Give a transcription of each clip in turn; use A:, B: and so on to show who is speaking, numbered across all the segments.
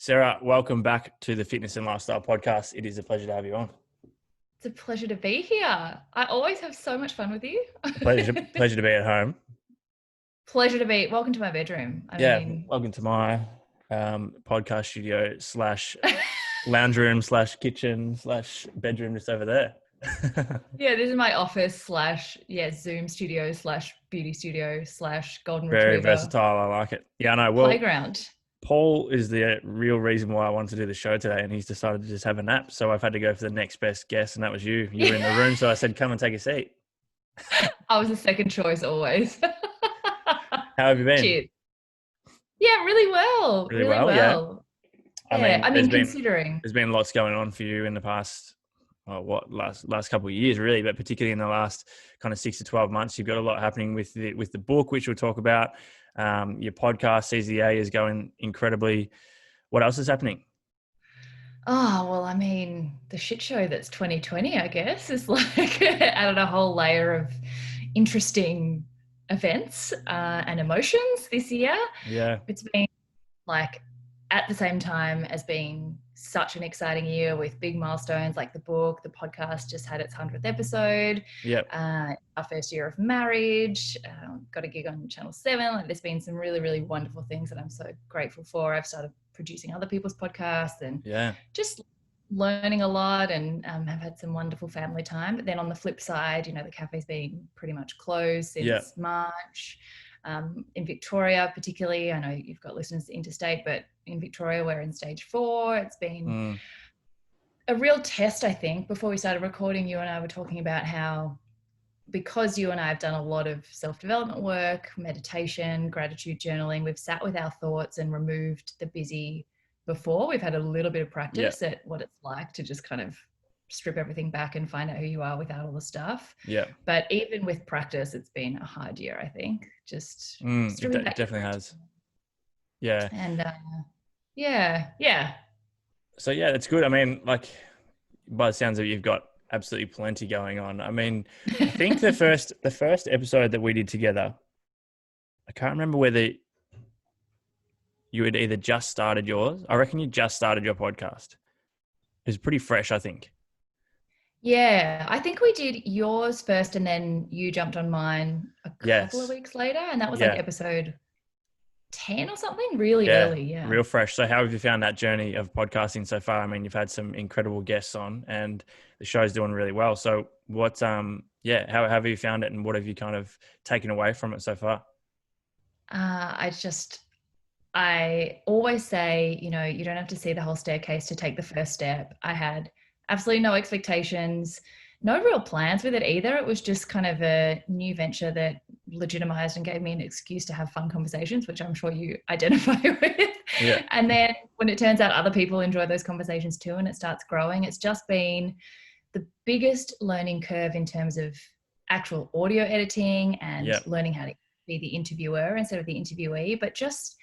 A: Sarah, welcome back to the Fitness and Lifestyle Podcast. It is a pleasure to have you on.
B: It's a pleasure to be here. I always have so much fun with you.
A: Pleasure to be at home.
B: Pleasure to be. Welcome to my bedroom.
A: Welcome to my podcast studio / lounge room / kitchen / bedroom just over there.
B: Yeah, this is my office / Zoom studio / beauty studio / golden
A: Very
B: retriever.
A: versatile. I like it. Yeah, I know. Well,
B: playground.
A: Paul is the real reason why I wanted to do the show today, and he's decided to just have a nap. So I've had to go for the next best guest, and that was you. You were in the room, so I said, "Come and take a seat."
B: I was the second choice always.
A: How have you been?
B: Cheers. Yeah, really well.
A: Really well. Yeah.
B: I mean, considering
A: there's been lots going on for you in the past, last couple of years, really, but particularly in the last kind of 6 to 12 months, you've got a lot happening with the book, which we'll talk about. Your podcast, CZA, is going incredibly. What else is happening?
B: Oh, well, I mean, the shit show that's 2020, I guess, is like added a whole layer of interesting events and emotions this year.
A: Yeah.
B: It's been like at the same time as being such an exciting year with big milestones like the book. The podcast just had its 100th episode.
A: Yep.
B: Our first year of marriage, got a gig on Channel 7. Like, there's been some really, really wonderful things that I'm so grateful for. I've started producing other people's podcasts and just learning a lot, and have had some wonderful family time. But then on the flip side, the cafe's been pretty much closed since March. In Victoria particularly, I know you've got listeners interstate, but in Victoria we're in stage 4. It's been a real test, I think. Before we started recording, you and I were talking about how, because you and I have done a lot of self-development work, meditation, gratitude journaling, we've sat with our thoughts and removed the busy before. We've had a little bit of practice at what it's like to just kind of strip everything back and find out who you are without all the stuff.
A: Yeah.
B: But even with practice, it's been a hard year, I think. Just
A: it definitely has. Yeah.
B: And yeah.
A: So yeah, it's good. I mean, like, by the sounds of it, you've got absolutely plenty going on. I mean, I think the first episode that we did together, I can't remember whether you had either just started yours. I reckon you just started your podcast. It was pretty fresh, I think.
B: Yeah, I think we did yours first, and then you jumped on mine a couple of weeks later, and that was like episode 10 or something, really early. Yeah,
A: real fresh. So how have you found that journey of podcasting so far? I mean, you've had some incredible guests on, and the show's doing really well. So what's how have you found it, and what have you kind of taken away from it so far?
B: I always say, you don't have to see the whole staircase to take the first step. I had absolutely no expectations, no real plans with it either. It was just kind of a new venture that legitimized and gave me an excuse to have fun conversations, which I'm sure you identify with.
A: Yeah.
B: And then when it turns out other people enjoy those conversations too, and it starts growing, it's just been the biggest learning curve in terms of actual audio editing and learning how to be the interviewer instead of the interviewee. But just,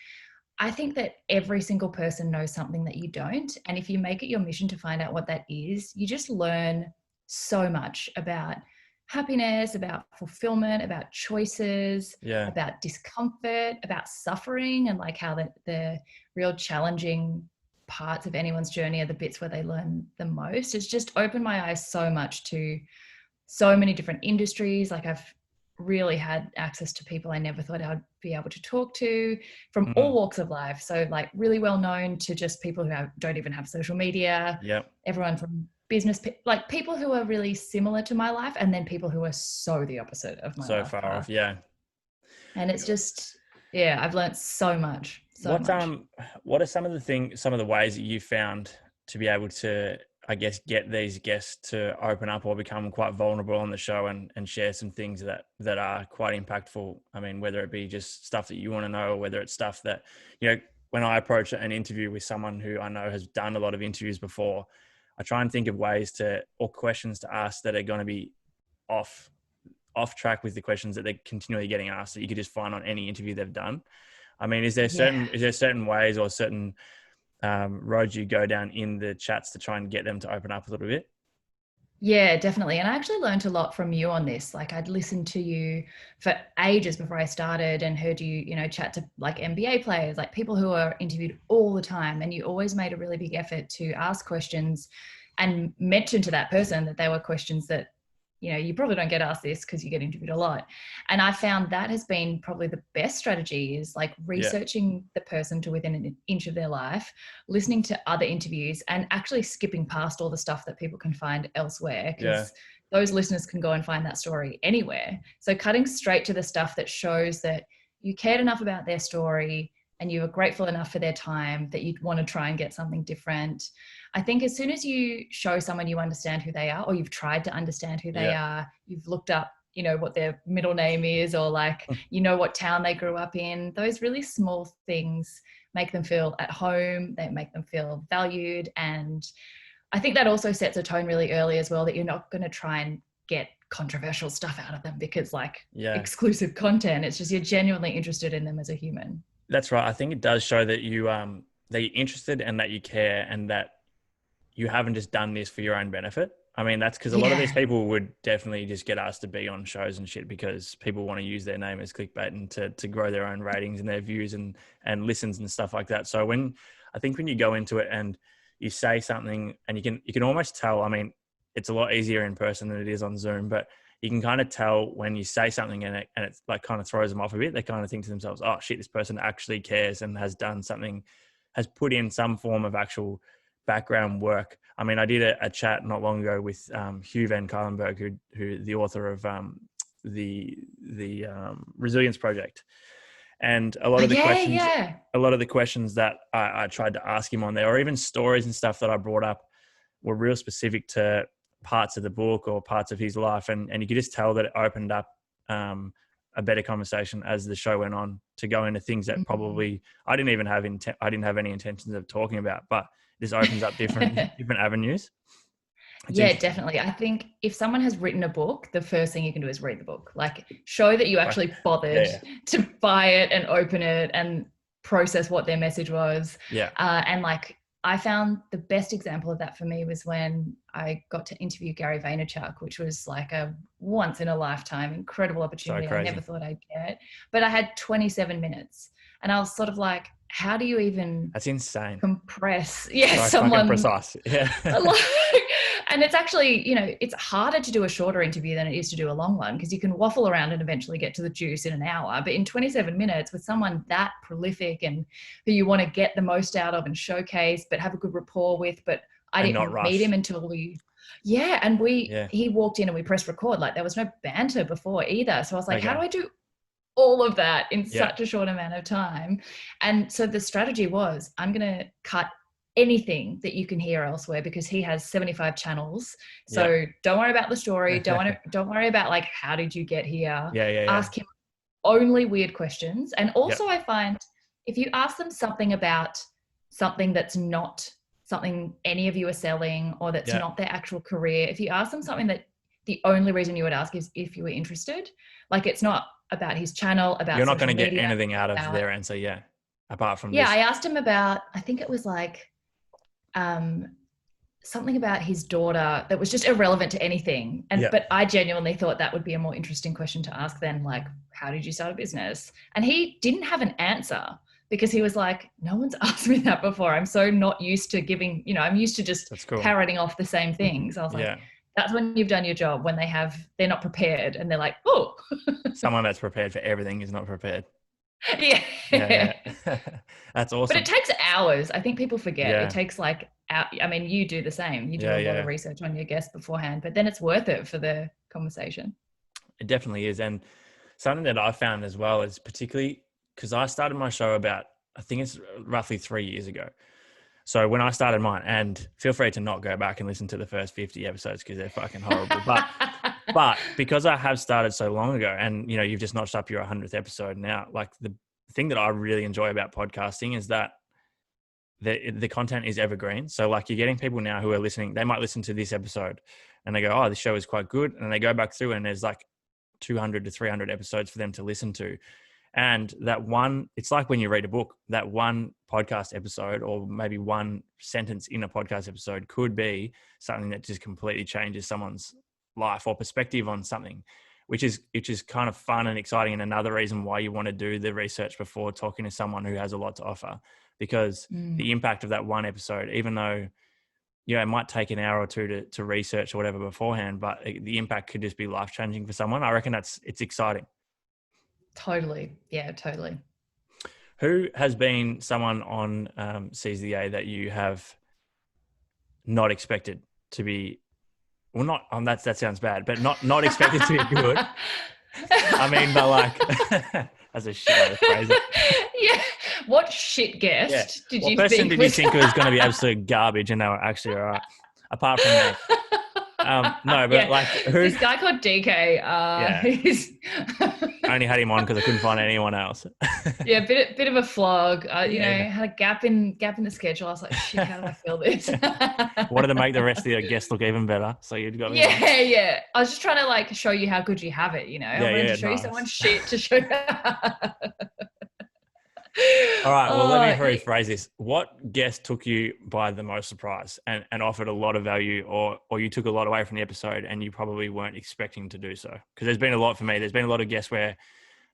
B: I think that every single person knows something that you don't. And if you make it your mission to find out what that is, you just learn so much about happiness, about fulfillment, about choices, about discomfort, about suffering, and like how the real challenging parts of anyone's journey are the bits where they learn the most. It's just opened my eyes so much to so many different industries. Like, I've really had access to people I never thought I'd be able to talk to from all walks of life. So like really well known to just people who don't even have social media. Everyone from business, like people who are really similar to my life, and then people who are so the opposite of my life.
A: So far off.
B: And it's just, I've learned so much.
A: What are some of the ways that you found to be able to, I guess, get these guests to open up or become quite vulnerable on the show and share some things that are quite impactful? I mean, whether it be just stuff that you want to know, or whether it's stuff that, when I approach an interview with someone who I know has done a lot of interviews before, I try and think of ways or questions to ask that are going to be off track with the questions that they're continually getting asked, that you could just find on any interview they've done. I mean, is there certain ways or certain roads you go down in the chats to try and get them to open up a little bit?
B: Yeah, definitely. And I actually learned a lot from you on this. Like I'd listened to you for ages before I started and heard you, chat to like NBA players, like people who are interviewed all the time. And you always made a really big effort to ask questions and mention to that person that they were questions that, you probably don't get asked this because you get interviewed a lot. And I found that has been probably the best strategy is like
A: Yeah.
B: researching the person to within an inch of their life, listening to other interviews and actually skipping past all the stuff that people can find elsewhere
A: Yeah.
B: because those listeners can go and find that story anywhere. So cutting straight to the stuff that shows that you cared enough about their story and you were grateful enough for their time that you'd want to try and get something different. I think as soon as you show someone you understand who they are, or you've tried to understand who they
A: Yeah.
B: are, you've looked up, what their middle name is, or like, what town they grew up in, those really small things make them feel at home, they make them feel valued. And I think that also sets a tone really early as well, that you're not going to try and get controversial stuff out of them because like
A: Yeah.
B: exclusive content, it's just you're genuinely interested in them as a human.
A: That's right. I think it does show that that you're interested and that you care and that you haven't just done this for your own benefit. I mean, that's because a lot of these
B: Yeah.
A: people would definitely just get asked to be on shows and shit because people want to use their name as clickbait and to grow their own ratings and their views and listens and stuff like that. So I think when you go into it and you say something and you can almost tell, I mean, it's a lot easier in person than it is on Zoom, but you can kind of tell when you say something and it's like kind of throws them off a bit. They kind of think to themselves, oh shit, this person actually cares and has done something, has put in some form of actual background work. I mean, I did a chat not long ago with Hugh Van Cuylenberg, who the author of the Resilience Project, and a lot
B: Oh,
A: of the
B: yeah,
A: questions,
B: yeah.
A: that I tried to ask him on there, or even stories and stuff that I brought up, were real specific to parts of the book or parts of his life, and you could just tell that it opened up a better conversation as the show went on to go into things that probably I didn't even have I didn't have any intentions of talking about, but this opens up different avenues. It's
B: Yeah,
A: interesting.
B: definitely. I think if someone has written a book, the first thing you can do is read the book. Like show that you
A: Like,
B: actually bothered
A: yeah,
B: to buy it and open it and process what their message was.
A: yeah,
B: And like I found the best example of that for me was when I got to interview Gary Vaynerchuk, which was like a once in a lifetime incredible
A: so
B: opportunity I never
A: crazy.
B: thought I'd get. But I had 27 minutes and I was sort of like, how do you even
A: That's insane.
B: compress
A: So fucking
B: someone
A: precise. Yeah.
B: like, and it's actually, it's harder to do a shorter interview than it is to do a long one because you can waffle around and eventually get to the juice in an hour. But in 27 minutes with someone that prolific and who you want to get the most out of and showcase, but have a good rapport with, but I
A: And not
B: didn't meet him
A: rush.
B: until yeah. And
A: Yeah.
B: he walked in and we pressed record. Like there was no banter before either. So I was like, how do
A: Okay.
B: I do all of that in
A: Yeah.
B: such a short amount of time? And so the strategy was, I'm going to cut anything that you can hear elsewhere because he has 75 channels.
A: Yeah.
B: So don't worry about the story. Don't worry about like, how did you get here?
A: Yeah. Yeah. Yeah.
B: Ask him only weird questions. And
A: Yep.
B: also I find if you ask them something about something that's not something any of you are selling or that's
A: Yeah.
B: not their actual career, if you ask them something that the only reason you would ask is if you were interested, like it's not about his channel,
A: You're
B: about
A: not going
B: social
A: to get
B: media,
A: anything out of
B: about,
A: their answer. Yeah. Apart from
B: yeah,
A: this.
B: I asked him about, I think it was like um something about his daughter that was just irrelevant to anything. And
A: Yeah.
B: but I genuinely thought that would be a more interesting question to ask than like, how did you start a business? And he didn't have an answer because he was like, no one's asked me that before. I'm so not used to giving, I'm used to just
A: That's cool.
B: parroting off the same things. I was like,
A: Yeah.
B: that's when you've done your job, when they're not prepared and they're like, oh,
A: Someone that's prepared for everything is not prepared.
B: yeah.
A: Yeah. Yeah. That's
B: But it
A: awesome.
B: takes hours. I think people forget. It
A: Yeah.
B: takes like, I mean, you do the same. You do
A: Yeah.
B: a lot of
A: Yeah.
B: research on your guests beforehand, but then it's worth it for the conversation.
A: It definitely is. And something that I found as well is particularly because I started my show about, I think it's roughly 3 years ago. So when I started mine, and feel free to not go back and listen to the first 50 episodes because they're fucking horrible. But because I have started so long ago and, you've just notched up your 100th episode now, like the thing that I really enjoy about podcasting is that the content is evergreen. So like you're getting people now who are listening, they might listen to this episode and they go, oh, this show is quite good. And they go back through and there's like 200 to 300 episodes for them to listen to. And that one, it's like when you read a book, that one podcast episode or maybe one sentence in a podcast episode could be something that just completely changes someone's life or perspective on something, which is kind of fun and exciting. And another reason why you want to do the research before talking to someone who has a lot to offer, because the impact of that one episode, even though, it might take an hour or two to research or whatever beforehand, but the impact could just be life-changing for someone. I reckon it's exciting.
B: Totally. Yeah, totally.
A: Who has been someone on Seize the A that you have not expected to be, well, not that sounds bad, but not expected to be good? I mean, but like, that's a shit way to phrase it.
B: Yeah. What shit guest did you
A: person
B: think
A: did you think was going to be absolute garbage and they were actually all right? Apart from me. No, but like
B: this guy called DK, he's
A: I only had him on because I couldn't find anyone else.
B: Yeah, bit of a flog. Had a gap in the schedule. I was like, shit, how do I fill this?
A: Wanted to make the rest of your guests look even better, so you'd got me.
B: Yeah. I was just trying to like show you how good you have it. I wanted to show you someone's shit to show.
A: All right, well, let me rephrase this. What guest took you by the most surprise and offered a lot of value, or you took a lot away from the episode and you probably weren't expecting to do so? Because there's been a lot for me. There's been a lot of guests where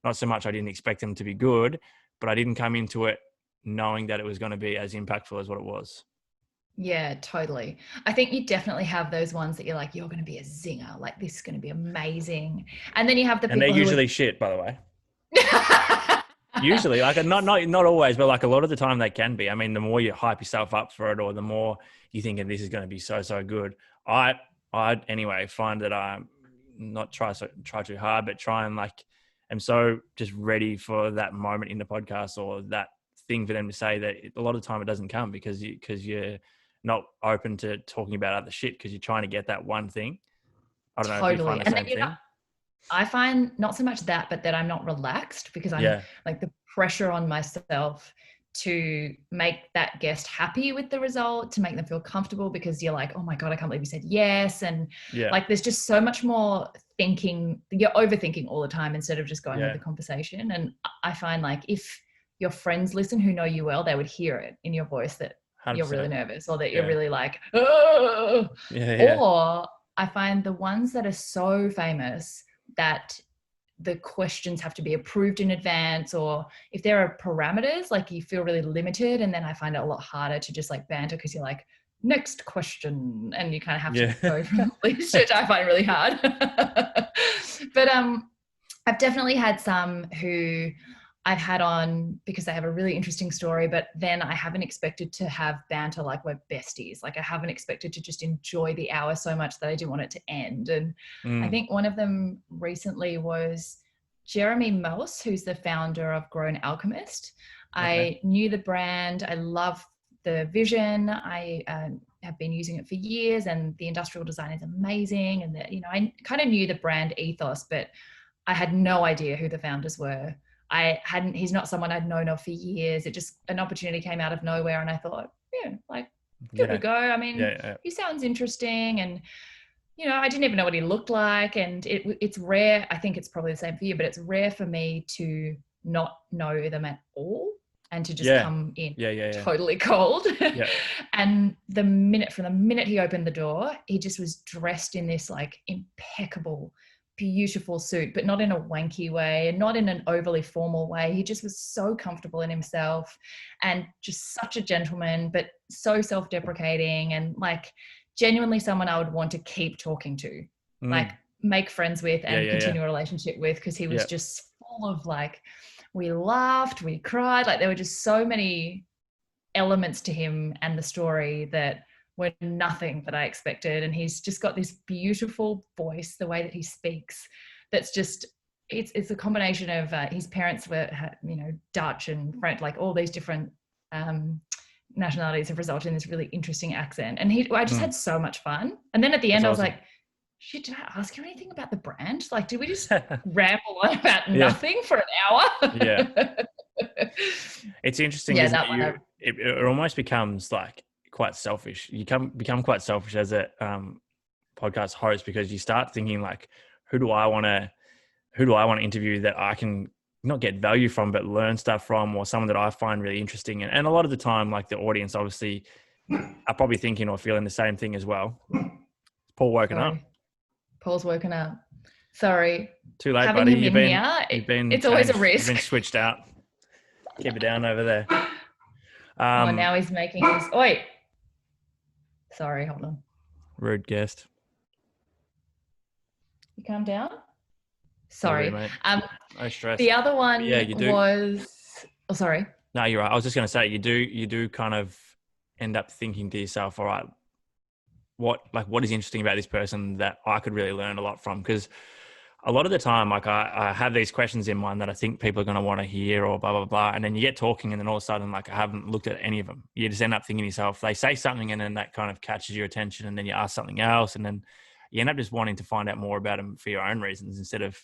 A: not so much I didn't expect them to be good, but I didn't come into it knowing that it was going to be as impactful as what it was.
B: Yeah, totally. I think you definitely have those ones that you're like, you're going to be a zinger. Like, this is going to be amazing. And then you have the people
A: and they're usually shit, by the way. Usually, like not always, but like a lot of the time they can be. I mean, the more you hype yourself up for it, or the more you think this is going to be so good. I anyway find that I'm not try too hard, but try and like am so just ready for that moment in the podcast or that thing for them to say that a lot of the time it doesn't come because you're not open to talking about other shit because you're trying to get that one thing. I don't know if you find the same thing.
B: I find not so much that, but that I'm not relaxed because I'm like the pressure on myself to make that guest happy with the result, to make them feel comfortable, because you're like, oh my God, I can't believe you said yes. And like, there's just so much more thinking. You're overthinking all the time instead of just going with the conversation. And I find like if your friends listen who know you well, they would hear it in your voice that 100%. You're really nervous or that you're really like, oh. Or I find the ones that are so famous that the questions have to be approved in advance, or if there are parameters, like you feel really limited. And then I find it a lot harder to just like banter because you're like, next question. And you kind of have to go from the list, which I find really hard. But I've definitely had some who I've had on because they have a really interesting story, but then I haven't expected to have banter like we're besties. Like I haven't expected to just enjoy the hour so much that I didn't want it to end. And I think one of them recently was Jeremy Mouse, who's the founder of Grown Alchemist. I knew the brand. I love the vision. I have been using it for years, and the industrial design is amazing. And I kind of knew the brand ethos, but I had no idea who the founders were. He's not someone I'd known of for years. It just, an opportunity came out of nowhere and I thought, give it a go. I mean, he sounds interesting. And, I didn't even know what he looked like. And it's rare. I think it's probably the same for you, but it's rare for me to not know them at all and to just come in totally cold. And from the minute he opened the door, he just was dressed in this like impeccable, beautiful suit, but not in a wanky way and not in an overly formal way. He just was so comfortable in himself and just such a gentleman, but so self-deprecating and like genuinely someone I would want to keep talking to, like make friends with and continue a relationship with, because he was just full of like, we laughed, we cried, like there were just so many elements to him and the story that were nothing that I expected. And he's just got this beautiful voice, the way that he speaks, that's just, it's a combination of his parents were, Dutch and French, like all these different nationalities have resulted in this really interesting accent. And I just had so much fun. And then at the end, I was like, shit, did I ask you anything about the brand? Like, did we just ramble on about nothing for an hour?
A: It's interesting. It almost becomes like quite selfish. You become quite selfish as a podcast host, because you start thinking like, who do I want to interview that I can not get value from, but learn stuff from, or someone that I find really interesting. And a lot of the time, like the audience obviously are probably thinking or feeling the same thing as well. Paul woken up.
B: Sorry. Paul's woken up. Sorry.
A: Too late,
B: Having
A: buddy.
B: him in here,
A: You've been
B: it's always a
A: changed. You've been
B: risk.
A: switched out. Keep it down over there.
B: Oh, now he's making his. Wait. Sorry, hold on.
A: Rude guest.
B: You calm down. Sorry.
A: No stress.
B: The other one was. Oh, sorry.
A: No, you're right. I was just going to say, you do kind of end up thinking to yourself, all right, what is interesting about this person that I could really learn a lot from? Because a lot of the time, like I have these questions in mind that I think people are going to want to hear, or blah, blah, blah. And then you get talking, and then all of a sudden, like, I haven't looked at any of them. You just end up thinking to yourself, they say something, and then that kind of catches your attention, and then you ask something else, and then you end up just wanting to find out more about them for your own reasons instead of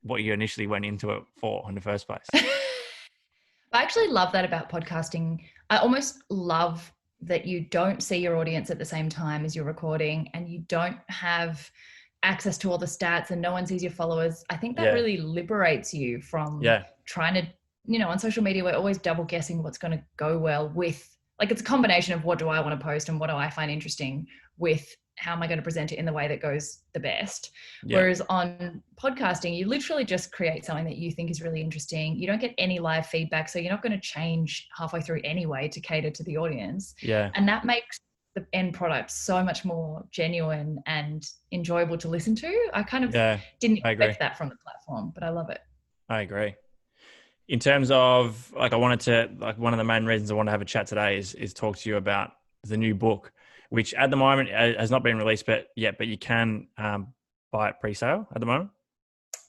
A: what you initially went into it for in the first place.
B: I actually love that about podcasting. I almost love that you don't see your audience at the same time as you're recording, and you don't have access to all the stats, and no one sees your followers. I think that really liberates you from trying to, on social media, we're always double guessing what's going to go well with, like, it's a combination of what do I want to post and what do I find interesting with how am I going to present it in the way that goes the best. Whereas on podcasting, you literally just create something that you think is really interesting. You don't get any live feedback, so you're not going to change halfway through anyway to cater to the audience. And that makes the end product so much more genuine and enjoyable to listen to. I kind of didn't expect that from the platform, but I love it.
A: I agree. In terms of, like, one of the main reasons I want to have a chat today is talk to you about the new book, which at the moment has not been released yet, but you can buy it pre-sale at the moment.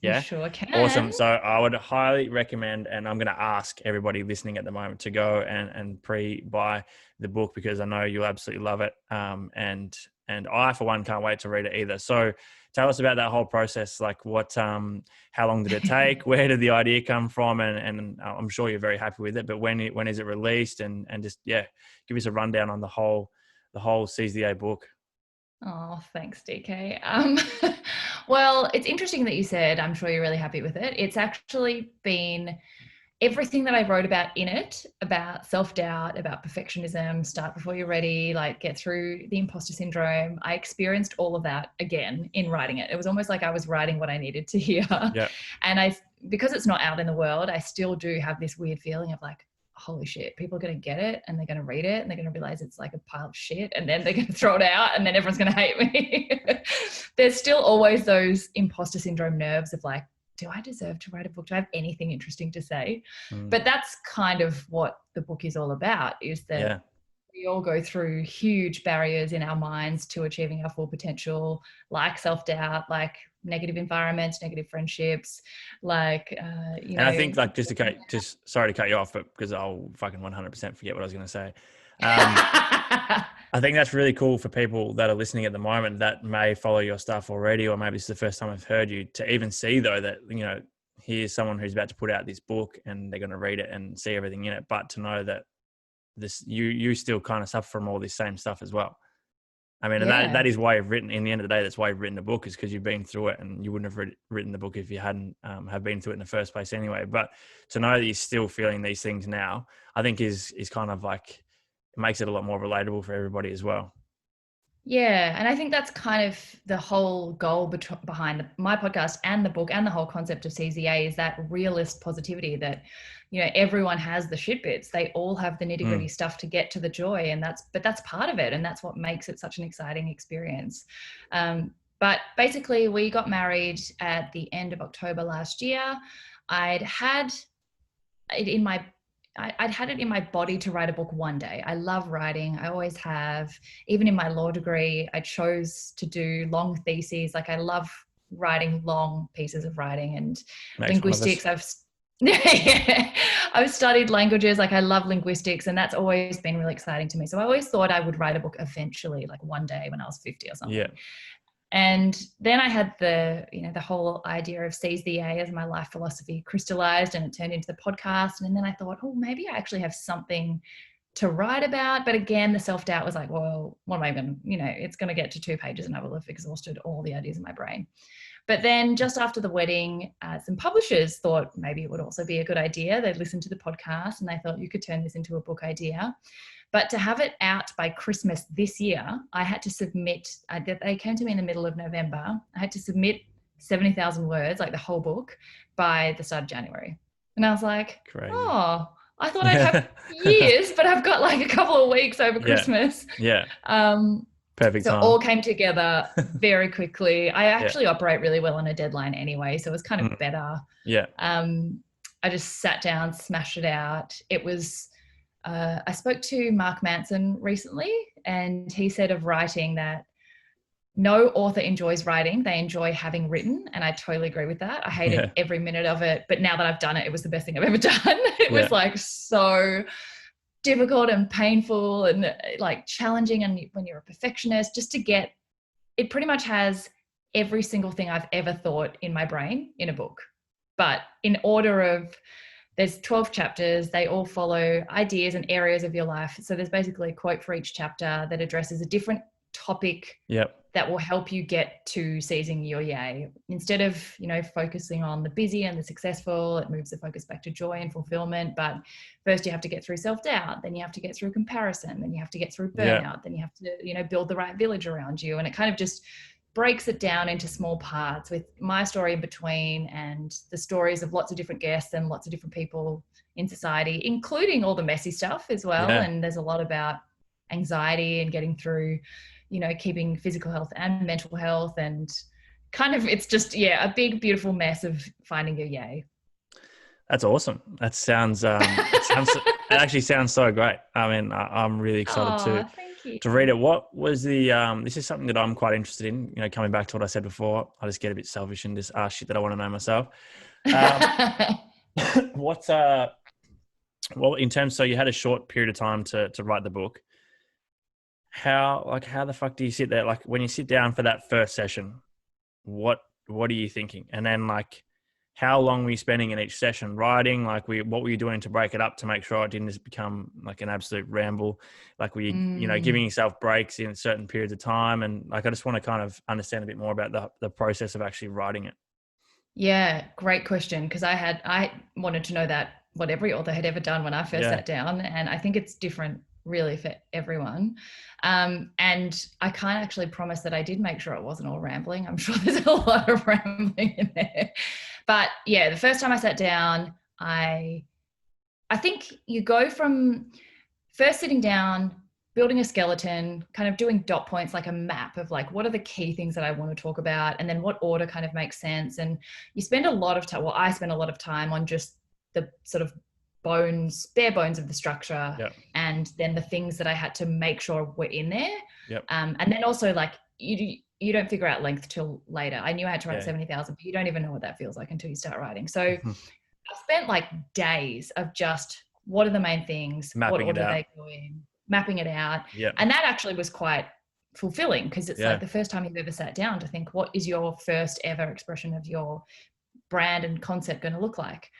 A: Yeah.
B: You sure can.
A: Awesome. So I would highly recommend, and I'm going to ask everybody listening at the moment to go and pre-buy the book, because I know you'll absolutely love it. And I, for one, can't wait to read it either. So tell us about that whole process. Like, how long did it take? Where did the idea come from? And I'm sure you're very happy with it, but when is it released? And just, give us a rundown on the whole Seize the A book.
B: Oh, thanks, DK. Well, it's interesting that you said, I'm sure you're really happy with it. It's actually been everything that I wrote about in it, about self-doubt, about perfectionism, start before you're ready, like get through the imposter syndrome. I experienced all of that again in writing it. It was almost like I was writing what I needed to hear. And because it's not out in the world, I still do have this weird feeling of like, holy shit, people are going to get it and they're going to read it and they're going to realize it's like a pile of shit, and then they're going to throw it out and then everyone's going to hate me. There's still always those imposter syndrome nerves of like, do I deserve to write a book? Do I have anything interesting to say? But that's kind of what the book is all about, is that we all go through huge barriers in our minds to achieving our full potential, like self-doubt, like negative environments, negative friendships, like,
A: and I think, like, sorry to cut you off, but because I'll fucking 100% forget what I was going to say. I think that's really cool for people that are listening at the moment that may follow your stuff already, or maybe it's the first time I've heard you, to even see though that, here's someone who's about to put out this book and they're going to read it and see everything in it, but to know that you still kind of suffer from all this same stuff as well. I mean, and that is why you've written, in the end of the day, that's why you've written a book, is because you've been through it, and you wouldn't have written the book if you hadn't have been through it in the first place anyway. But to know that you're still feeling these things now, I think is kind of like, it makes it a lot more relatable for everybody as well.
B: Yeah. And I think that's kind of the whole goal behind my podcast and the book and the whole concept of Seize the A, is that realist positivity that, everyone has the shit bits. They all have the nitty gritty stuff to get to the joy. And that's part of it. And that's what makes it such an exciting experience. But basically we got married at the end of October last year. I'd had it in my body to write a book one day. I love writing. I always have. Even in my law degree, I chose to do long theses. Like, I love writing long pieces of writing and linguistics. I've studied languages. Like, I love linguistics, and that's always been really exciting to me. So I always thought I would write a book eventually, like one day when I was 50 or something. And then I had the whole idea of Seize the A as my life philosophy crystallized, and it turned into the podcast. And then I thought, oh, maybe I actually have something to write about. But again, the self-doubt was like, well, what am I going to, it's going to get to 2 pages and I will have exhausted all the ideas in my brain. But then just after the wedding, some publishers thought maybe it would also be a good idea. They'd listened to the podcast and they thought you could turn this into a book idea. But to have it out by Christmas this year, I had to submit, they came to me in the middle of November. I had to submit 70,000 words, like the whole book, by the start of January. And I was like,
A: Crazy.
B: Oh, I thought I'd have years, but I've got like a couple of weeks over Christmas.
A: Yeah. Perfect
B: so
A: time.
B: all came together very quickly. I actually operate really well on a deadline anyway, so it was kind of better.
A: Yeah.
B: I just sat down, smashed it out. It was, I spoke to Mark Manson recently, and he said of writing that no author enjoys writing. They enjoy having written. And I totally agree with that. I hated every minute of it. But now that I've done it, it was the best thing I've ever done. It was like so difficult and painful and like challenging. And when you're a perfectionist, just to get, it pretty much has every single thing I've ever thought in my brain in a book. But in order of, there's 12 chapters. They all follow ideas and areas of your life. So there's basically a quote for each chapter that addresses a different topic that will help you get to seizing your yay. Instead of, focusing on the busy and the successful, it moves the focus back to joy and fulfillment. But first you have to get through self-doubt, then you have to get through comparison, then you have to get through burnout, then you have to, build the right village around you. And it kind of just breaks it down into small parts with my story in between and the stories of lots of different guests and lots of different people in society, including all the messy stuff as well. And there's a lot about anxiety and getting through, keeping physical health and mental health, and kind of, it's just, a big, beautiful mess of finding your yay.
A: That's awesome. That sounds, it actually sounds so great. I mean, I'm really excited to read it. What was the, this is something that I'm quite interested in, coming back to what I said before, I just get a bit selfish and just ask shit that I want to know myself. Well, in terms, so you had a short period of time to write the book. How the fuck do you sit there? Like when you sit down for that first session, what are you thinking? And then how long were you spending in each session writing? What were you doing to break it up to make sure it didn't just become like an absolute ramble? Like were you, giving yourself breaks in certain periods of time? And I just want to kind of understand a bit more about the process of actually writing it.
B: Yeah, great question. Because I wanted to know that what every author had ever done when I first sat down. And I think it's different really for everyone. And I can't actually promise that I did make sure it wasn't all rambling. I'm sure there's a lot of rambling in there. But yeah, the first time I sat down, I think you go from first sitting down, building a skeleton, kind of doing dot points, like a map of what are the key things that I want to talk about, and then what order kind of makes sense. And you spend a lot of time, I spend a lot of time on just the sort of bare bones of the structure, and then the things that I had to make sure were in there. And then also you don't figure out length till later. I knew I had to write 70,000, but you don't even know what that feels like until you start writing. So I spent days of just, what are the main things? What order do they go in? Mapping it out. And that actually was quite fulfilling, because it's the first time you've ever sat down to think, what is your first ever expression of your brand and concept going to look like?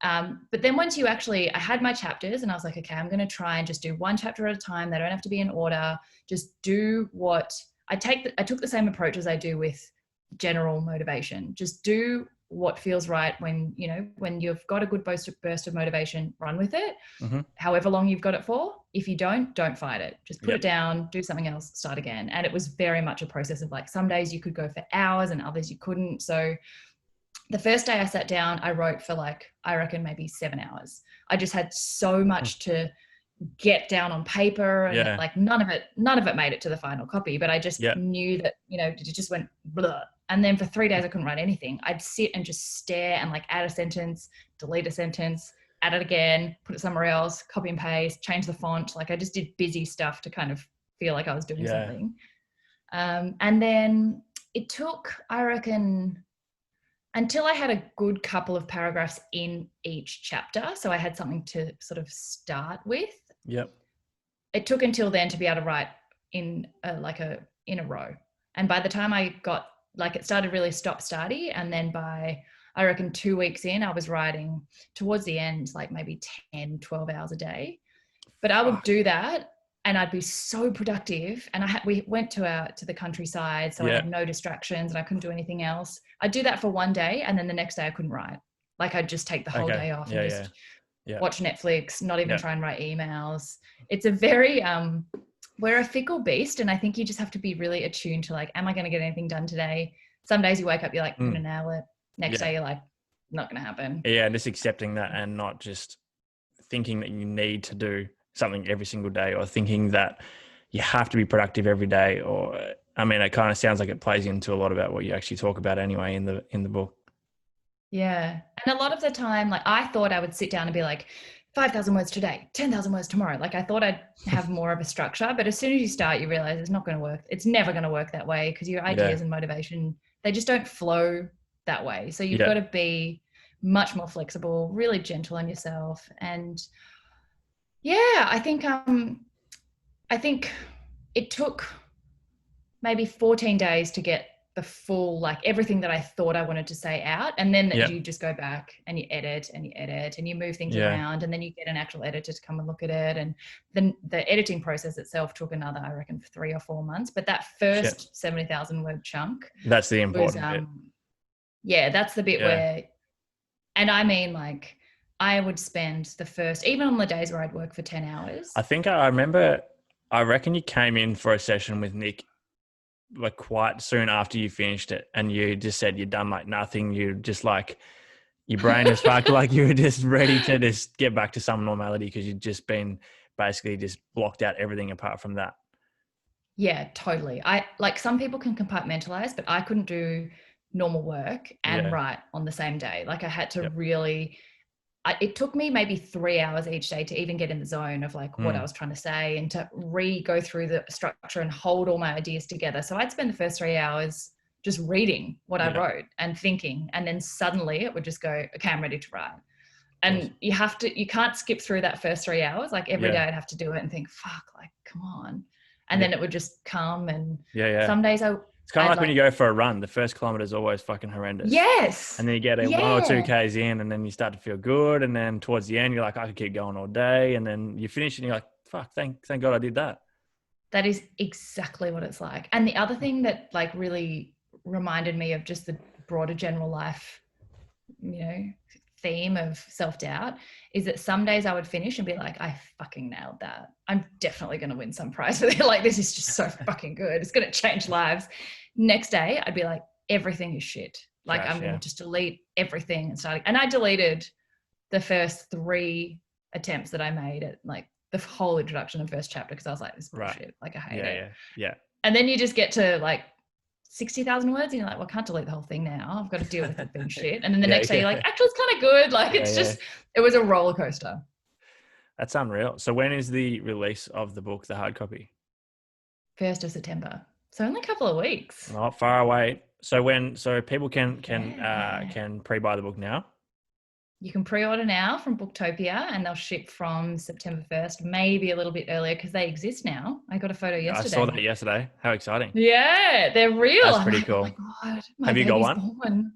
B: But then once I had my chapters and I was like, okay, I'm going to try and just do one chapter at a time. They don't have to be in order. Just do what I took the same approach as I do with general motivation. Just do what feels right when you've got a good burst of motivation, run with it. However long you've got it for. If you don't fight it. Just put it down, do something else, start again. And it was very much a process of some days you could go for hours and others you couldn't. So the first day I sat down, I wrote for I reckon maybe 7 hours. I just had so much to get down on paper, and none of it made it to the final copy, but I just knew that, it just went blah. And then for 3 days I couldn't write anything. I'd sit and just stare and add a sentence, delete a sentence, add it again, put it somewhere else, copy and paste, change the font. I just did busy stuff to kind of feel like I was doing something. And then it took, I reckon, until I had a good couple of paragraphs in each chapter. So I had something to sort of start with. It took until then to be able to write in a row. And by the time I got, it started really stop-starty. And then by, I reckon 2 weeks in, I was writing towards the end, maybe 10, 12 hours a day. But I would do that. and I'd be so productive. And we went to the countryside, so I
A: Yeah.
B: had no distractions and I couldn't do anything else. I'd do that for one day, and then the next day I couldn't write. Like I'd just take the whole
A: Okay.
B: day off and
A: Yeah. Yeah.
B: just
A: Yeah.
B: watch Netflix, not even
A: Yeah.
B: try and write emails. It's a very we're a fickle beast, and I think you just have to be really attuned to, like, am I going to get anything done today? Some days you wake up, you're like, I'm going to nail it. Next day you're like, not going to happen.
A: Yeah, and just accepting that, and not just thinking that you need to do something every single day, or thinking that you have to be productive every day. Or, I mean, it kind of sounds like it plays into a lot about what you actually talk about anyway in the book.
B: Yeah. And a lot of the time, like, I thought I would sit down and be like, 5,000 words today, 10,000 words tomorrow. Like, I thought I'd have more of a structure, but as soon as you start, you realize it's not going to work. It's never going to work that way, because your ideas and motivation, they just don't flow that way. So you've got to be much more flexible, really gentle on yourself. And yeah, I think it took maybe 14 days to get the full, like, everything that I thought I wanted to say out. And then you just go back and you edit and you edit and you move things around, and then you get an actual editor to come and look at it. And then the editing process itself took another, I reckon, 3 or 4 months. But that first 70,000 word chunk,
A: that's the important bit.
B: Yeah, that's the bit where, and I mean, like, I would spend the first, even on the days where I'd work for 10 hours.
A: I think I remember, I reckon you came in for a session with Nick like quite soon after you finished it, and you just said you'd done like nothing. You just like, your brain was fucked, like you were just ready to just get back to some normality, because you'd just been basically just blocked out everything apart from that.
B: Yeah, totally. I, like, some people can compartmentalize, but I couldn't do normal work and write on the same day. Like, I had to really, it took me maybe 3 hours each day to even get in the zone of, like, what I was trying to say, and to go through the structure and hold all my ideas together. So I'd spend the first 3 hours just reading what I wrote and thinking, and then suddenly it would just go, okay, I'm ready to write. And you can't skip through that first 3 hours. Like, every day I'd have to do it and think, fuck, like, come on. And then it would just come. And some days
A: it's kind of like when you go for a run, the first kilometer is always fucking horrendous.
B: Yes.
A: And then you get 1 or 2 Ks in, and then you start to feel good. And then towards the end, you're like, I could keep going all day. And then you finish and you're like, fuck, thank God I did that.
B: That is exactly what it's like. And the other thing that, like, really reminded me of just the broader general life, theme of self-doubt, is that some days I would finish and be like, I fucking nailed that. I'm definitely going to win some prize for it. Like, this is just so fucking good. It's going to change lives. Next day, I'd be like, everything is shit. Like, I'm going to just delete everything and start. And I deleted the first 3 attempts that I made at, like, the whole introduction and first chapter, because I was like, this is bullshit. Like, I hate it.
A: Yeah.
B: And then you just get to, like, 60,000 words, and you're like, well, I can't delete the whole thing now. I've got to deal with it being shit. And then the next day you're like, actually, it's kind of good. Like, it's just, it was a roller coaster.
A: That's unreal. So when is the release of the book, the hard copy?
B: 1st of September. So only a couple of weeks.
A: Not far away. So people can pre-buy the book now?
B: You can pre-order now from Booktopia, and they'll ship from September 1st, maybe a little bit earlier, because they exist now. I got a photo yesterday.
A: I saw that yesterday. How exciting.
B: Yeah, they're real.
A: That's pretty cool.
B: Oh my God,
A: have you got one?
B: Born.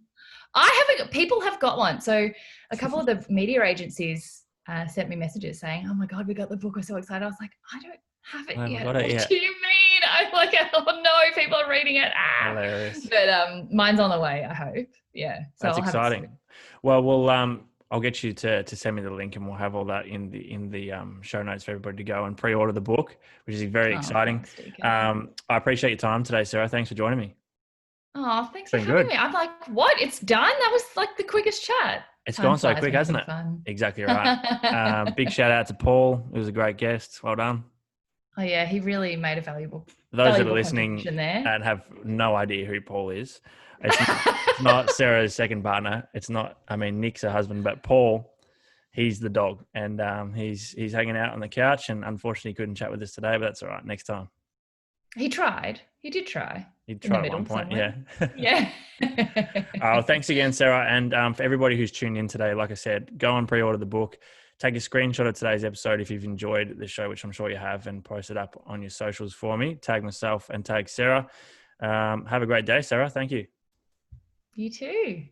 B: People have got one. So a couple of the media agencies sent me messages saying, oh my God, we got the book. We're so excited. I was like, I don't have it yet. What do you mean? I'm like, oh no, people are reading it.
A: Hilarious.
B: But mine's on the way, I hope. Yeah. So
A: that's exciting. Well, I'll get you to send me the link, and we'll have all that in the show notes for everybody to go and pre-order the book, which is very exciting. I appreciate your time today, Sarah. Thanks for joining me.
B: Oh, thanks for having me. I'm like, what? It's done? That was like the quickest chat.
A: It's gone so quick, hasn't it? Fun. Exactly right. Big shout out to Paul. It was a great guest. Well done.
B: Oh yeah, he really made a valuable.
A: Those that are listening and have no idea who Paul is, it's not Sarah's second partner. It's not. I mean, Nick's her husband, but Paul, he's the dog, and he's hanging out on the couch, and unfortunately couldn't chat with us today, but that's all right. Next time.
B: He tried. He did try.
A: He tried at one point.
B: Somewhere.
A: Yeah. Thanks again, Sarah, and for everybody who's tuned in today. Like I said, go and pre-order the book. Take a screenshot of today's episode if you've enjoyed the show, which I'm sure you have, and post it up on your socials for me. Tag myself and tag Sarah. Have a great day, Sarah. Thank you.
B: You too.